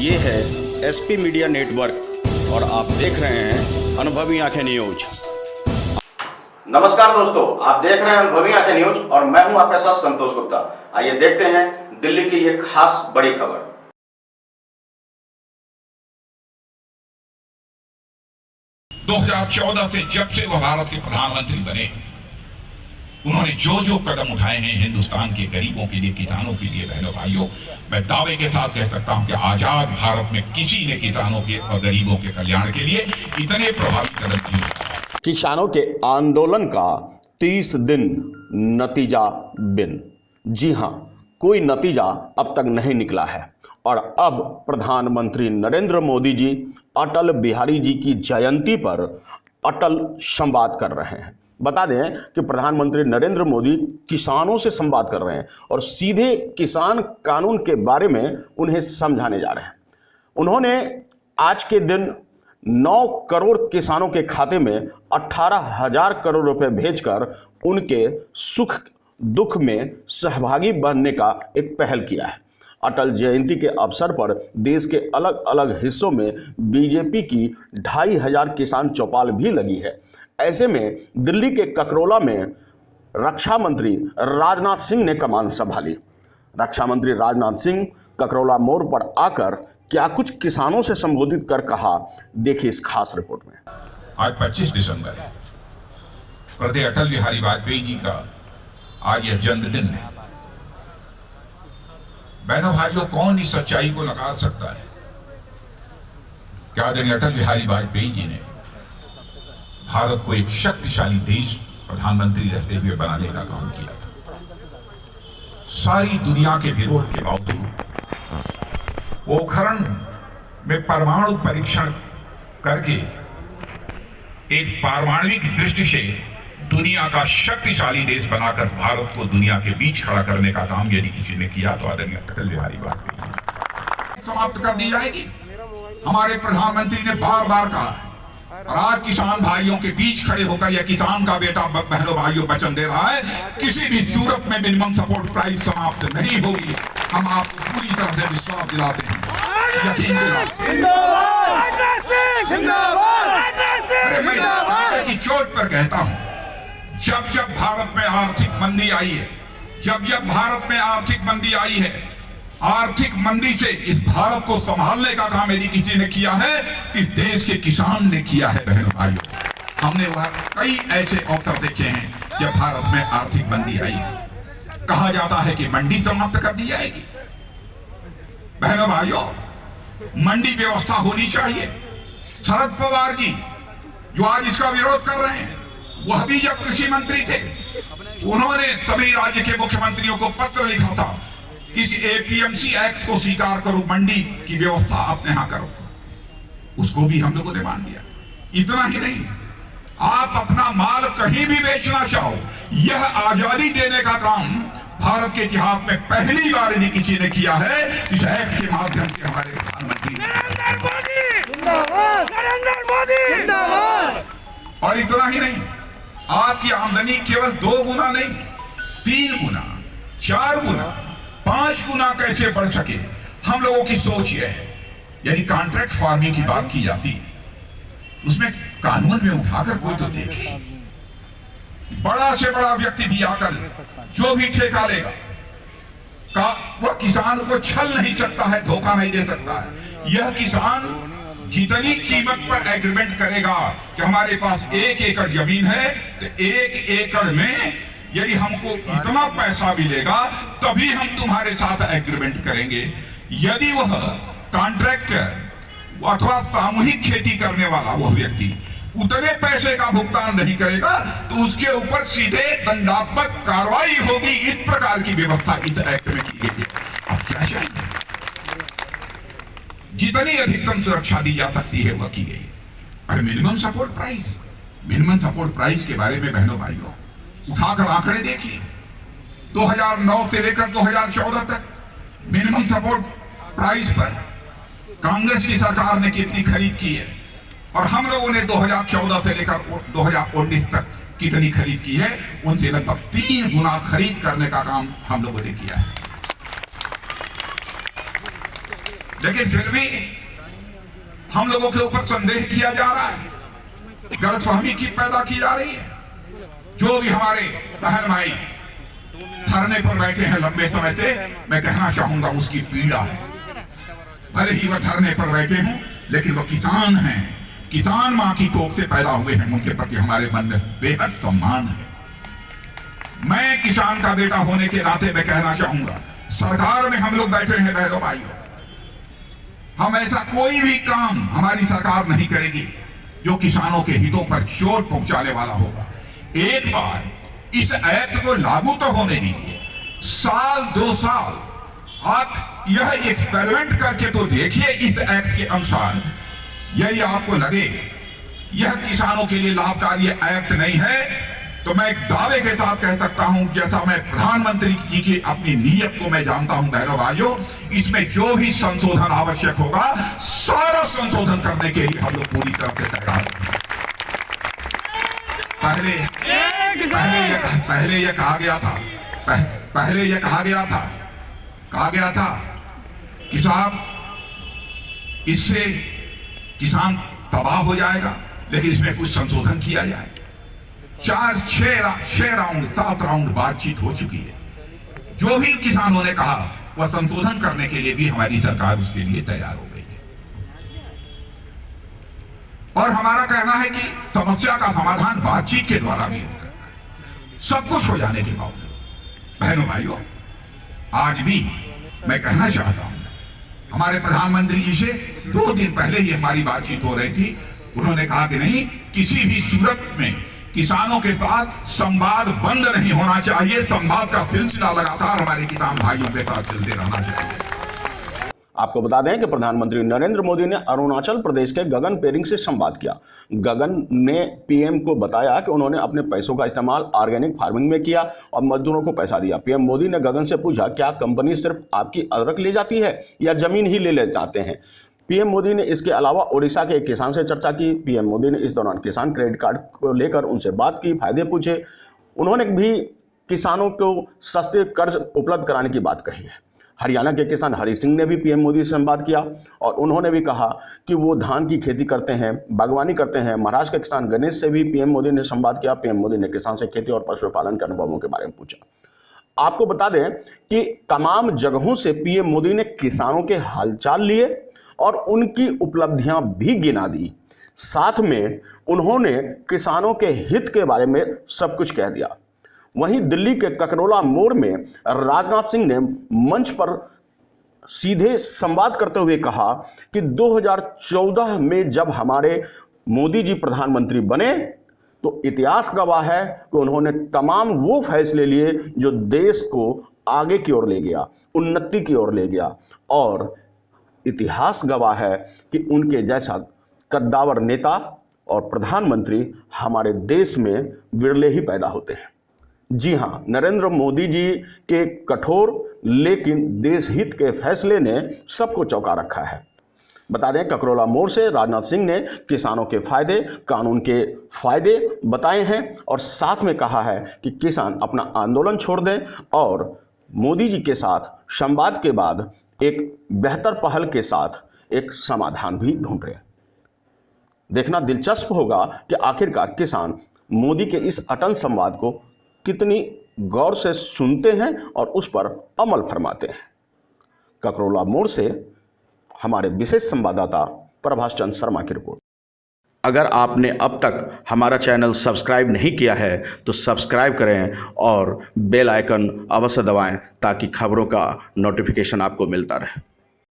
ये है SP media network और आप देख रहे हैं अनुभवी आंखें न्यूज। नमस्कार दोस्तों, आप देख रहे हैं अनुभवी आंखें न्यूज और मैं हूं आपके साथ संतोष गुप्ता। आइए देखते हैं दिल्ली की ये खास बड़ी खबर। 2014 से जब से वह भारत के प्रधानमंत्री बने, उन्होंने जो जो कदम उठाए हैं हिंदुस्तान के गरीबों के लिए, किसानों के लिए, बहनों भाइयों, मैं दावे के साथ कह सकता हूं कि आजाद भारत में किसी ने किसानों के और गरीबों के कल्याण के लिए इतने प्रभावी कदम किए। किसानों के आंदोलन का 30 दिन नतीजा बिन। जी हां, कोई नतीजा अब तक नहीं निकला है और अब प्रधानमंत्री नरेंद्र मोदी जी अटल बिहारी जी की जयंती पर अटल संवाद कर रहे हैं। बता दें कि प्रधानमंत्री नरेंद्र मोदी किसानों से संवाद कर रहे हैं और सीधे किसान कानून के बारे में उन्हें समझाने जा रहे हैं। उन्होंने आज के दिन 9 करोड़ किसानों के खाते में 18,000 करोड़ रुपए भेजकर उनके सुख दुख में सहभागी बनने का एक पहल किया है। अटल जयंती के अवसर पर देश के अलग अलग हिस्सों में बीजेपी की 2,500 किसान चौपाल भी लगी है। ऐसे में दिल्ली के ककरोला में रक्षा मंत्री राजनाथ सिंह ने कमान संभाली। रक्षा मंत्री राजनाथ सिंह ककरोला मोड़ पर आकर क्या कुछ किसानों से संबोधित कर कहा, देखिए इस खास रिपोर्ट में। आज 25 दिसंबर है, स्वर्गीय अटल बिहारी वाजपेयी जी का आज यह जन्मदिन है। बहनों भाइयों, कौन इस सच्चाई को नकार सकता है कि आदरणीय अटल बिहारी वाजपेयी जी ने भारत को एक शक्तिशाली देश प्रधानमंत्री रहते हुए बनाने का काम किया था। सारी दुनिया के विरोध के बावजूद पोखरण में परमाणु परीक्षण करके एक पारमाणविक दृष्टि से दुनिया का शक्तिशाली देश बनाकर भारत को दुनिया के बीच खड़ा करने का काम यदि किसी ने किया तो आदरणीय अटल बिहारी वाजपेयी समाप्त कर दी जाएगी। हमारे प्रधानमंत्री ने बार बार कहा है और आज किसान भाइयों के बीच खड़े होकर यह किसान का बेटा बहनों भाइयों वचन दे रहा है, किसी भी सूरत में मिनिमम सपोर्ट प्राइस समाप्त नहीं होगी। हम आपको पूरी तरह से विश्वास दिलाते हैं, यकीन दिलाते हैं। की चोट पर कहता हूं, जब जब भारत में आर्थिक मंदी आई है, जब जब भारत में आर्थिक मंदी आई है, आर्थिक मंदी से इस भारत को संभालने का काम यदि किसी ने किया है, इस देश के किसान ने किया है। बहनों भाइयों, हमने वह कई ऐसे अवसर देखे हैं जब भारत में आर्थिक मंदी आई, कहा जाता है कि मंडी समाप्त कर दी जाएगी। बहनों भाइयों, मंडी व्यवस्था होनी चाहिए। शरद पवार जी जो आज इसका विरोध कर रहे हैं, वह भी जब कृषि मंत्री थे, उन्होंने सभी राज्य के मुख्यमंत्रियों को पत्र लिखा था, इस एपीएमसी एक्ट को स्वीकार करो, मंडी की व्यवस्था अपने यहां करो। उसको भी हम लोगों ने मान लिया। इतना ही नहीं, आप अपना माल कहीं भी बेचना चाहो, यह आजादी देने का काम भारत के इतिहास में पहली बार यदि किसी ने किया है, इस एक्ट के माध्यम से हमारे प्रधानमंत्री। और इतना ही नहीं, आपकी आमदनी केवल 2 गुना नहीं, 3 गुना, 4 गुना, 5 गुना कैसे बढ़ सके, हम लोगों की सोच यह है। यदि कॉन्ट्रैक्ट फार्मिंग की बात की जाती है, उसमें कानून में उठाकर कोई तो देखे, बड़ा से बड़ा व्यक्ति भी आकर जो भी ठेका लेगा का वह किसान को छल नहीं सकता है, धोखा नहीं दे सकता है। यह किसान जितनी कीमत पर एग्रीमेंट करेगा कि हमारे पास 1 एकड़ जमीन है, तो 1 एकड़ में यदि हमको इतना पैसा मिलेगा तभी हम तुम्हारे साथ एग्रीमेंट करेंगे। यदि वह कॉन्ट्रैक्टर अथवा सामूहिक खेती करने वाला वह व्यक्ति उतने पैसे का भुगतान नहीं करेगा तो उसके ऊपर सीधे दंडात्मक कार्रवाई होगी। इस प्रकार की व्यवस्था इस एक्ट में की गई है। अब क्या चाहिए, जितनी अधिकतम सुरक्षा दी जा सकती है वह की गई। और मिनिमम सपोर्ट प्राइस के बारे में बहनों भाइयों, उठाकर आंकड़े देखिए। 2009 से लेकर 2014 तक मिनिमम सपोर्ट प्राइस पर कांग्रेस की सरकार ने कितनी खरीद की है और हम लोगों ने 2014 से लेकर 2019 तक कितनी खरीद की है, उनसे लगभग 3 गुना खरीद करने का काम हम लोगों ने किया है। लेकिन फिर भी हम लोगों के ऊपर संदेह किया जा रहा है, गलतफहमी की पैदा की जा रही है। जो भी हमारे बहन भाई धरने पर बैठे हैं लंबे समय से, मैं कहना चाहूंगा उसकी पीड़ा है। भले ही वह धरने पर बैठे हों, लेकिन वह किसान हैं, किसान मां की कोख से पैदा हुए हैं। उनके प्रति हमारे मन में बेहद सम्मान है। मैं किसान का बेटा होने के नाते मैं कहना चाहूंगा, सरकार में हम लोग बैठे हैं बहनों भाइयों, हम ऐसा कोई भी काम हमारी सरकार नहीं करेगी जो किसानों के हितों पर चोट पहुंचाने वाला होगा। एक बार इस एक्ट को लागू तो होने दीजिए, साल 2 साल आप यह एक्सपेरिमेंट करके तो देखिए इस एक्ट के अनुसार। यदि आपको लगे यह किसानों के लिए लाभकारी एक्ट नहीं है, तो मैं एक दावे के साथ कह सकता हूं, जैसा मैं प्रधानमंत्री जी की अपनी नीयत को मैं जानता हूं बहनों भाइयों, इसमें जो भी संशोधन आवश्यक होगा सारा संशोधन करने के लिए हम लोग पूरी तरह से तैयार हैं। पहले यह कहा गया था कि साहब इससे किसान तबाह हो जाएगा, लेकिन इसमें कुछ संशोधन किया जाए। 6 राउंड 7 राउंड बातचीत हो चुकी है। जो भी किसानों ने कहा वह संशोधन करने के लिए भी हमारी सरकार उसके लिए तैयार हो गई है। और हमारा कहना है कि समस्या का समाधान बातचीत के द्वारा भी हो सकता है। सब कुछ हो जाने के बावजूद बहनों भाइयों, आज भी मैं कहना चाहता हूं, हमारे प्रधानमंत्री जी से 2 दिन पहले ही हमारी बातचीत हो रही थी। उन्होंने कहा कि नहीं, किसी भी सूरत में किसानों के साथ संवाद बंद नहीं होना चाहिए, संवाद का सिलसिला लगातार हमारे किसान भाइयों के साथ चलते रहना चाहिए। आपको बता दें कि प्रधानमंत्री नरेंद्र मोदी ने अरुणाचल प्रदेश के गगन पेरिंग से संवाद किया। गगन ने पीएम को बताया कि उन्होंने अपने पैसों का इस्तेमाल ऑर्गेनिक फार्मिंग में किया और मजदूरों को पैसा दिया। पीएम मोदी ने गगन से पूछा, क्या कंपनी सिर्फ आपकी अदरक ले जाती है या जमीन ही ले जाते हैं? पीएम मोदी ने इसके अलावा ओडिशा के एक किसान से चर्चा की। पीएम मोदी ने इस दौरान किसान क्रेडिट कार्ड को लेकर उनसे बात की, फायदे पूछे। उन्होंने भी किसानों को सस्ते कर्ज उपलब्ध कराने की बात कही है। हरियाणा के किसान हरि सिंह ने भी पीएम मोदी से संवाद किया और उन्होंने भी कहा कि वो धान की खेती करते हैं, बागवानी करते हैं। महाराष्ट्र के किसान गणेश से भी पीएम मोदी ने संवाद किया। पीएम मोदी ने किसान से खेती और पशुपालन के अनुभवों के बारे में पूछा। आपको बता दें कि तमाम जगहों से पीएम मोदी ने किसानों के हालचाल लिए और उनकी उपलब्धियां भी गिना दी। साथ में उन्होंने किसानों के हित के बारे में सब कुछ कह दिया। वहीं दिल्ली के ककरोला मोड़ में राजनाथ सिंह ने मंच पर सीधे संवाद करते हुए कहा कि 2014 में जब हमारे मोदी जी प्रधानमंत्री बने तो इतिहास गवाह है कि उन्होंने तमाम वो फैसले लिए जो देश को आगे की ओर ले गया, उन्नति की ओर ले गया। और इतिहास गवाह है कि उनके जैसा कद्दावर नेता और प्रधानमंत्री हमारे देश में विरले ही पैदा होते हैं। जी हाँ, नरेंद्र मोदी जी के कठोर लेकिन देशहित के फैसले ने सबको चौंका रखा है। बता दें, ककरोला मोड़ से राजनाथ सिंह ने किसानों के फायदे, कानून के फायदे बताए हैं और साथ में कहा है कि किसान अपना आंदोलन छोड़ दें और मोदी जी के साथ संवाद के बाद एक बेहतर पहल के साथ एक समाधान भी ढूंढ रहे हैं। देखना दिलचस्प होगा कि आखिरकार किसान मोदी के इस अटल संवाद को कितनी गौर से सुनते हैं और उस पर अमल फरमाते हैं। ककरोला मोड़ से हमारे विशेष संवाददाता प्रभाष चंद्र शर्मा की रिपोर्ट। अगर आपने अब तक हमारा चैनल सब्सक्राइब नहीं किया है तो सब्सक्राइब करें और बेल आइकन अवश्य दबाएं ताकि खबरों का नोटिफिकेशन आपको मिलता रहे।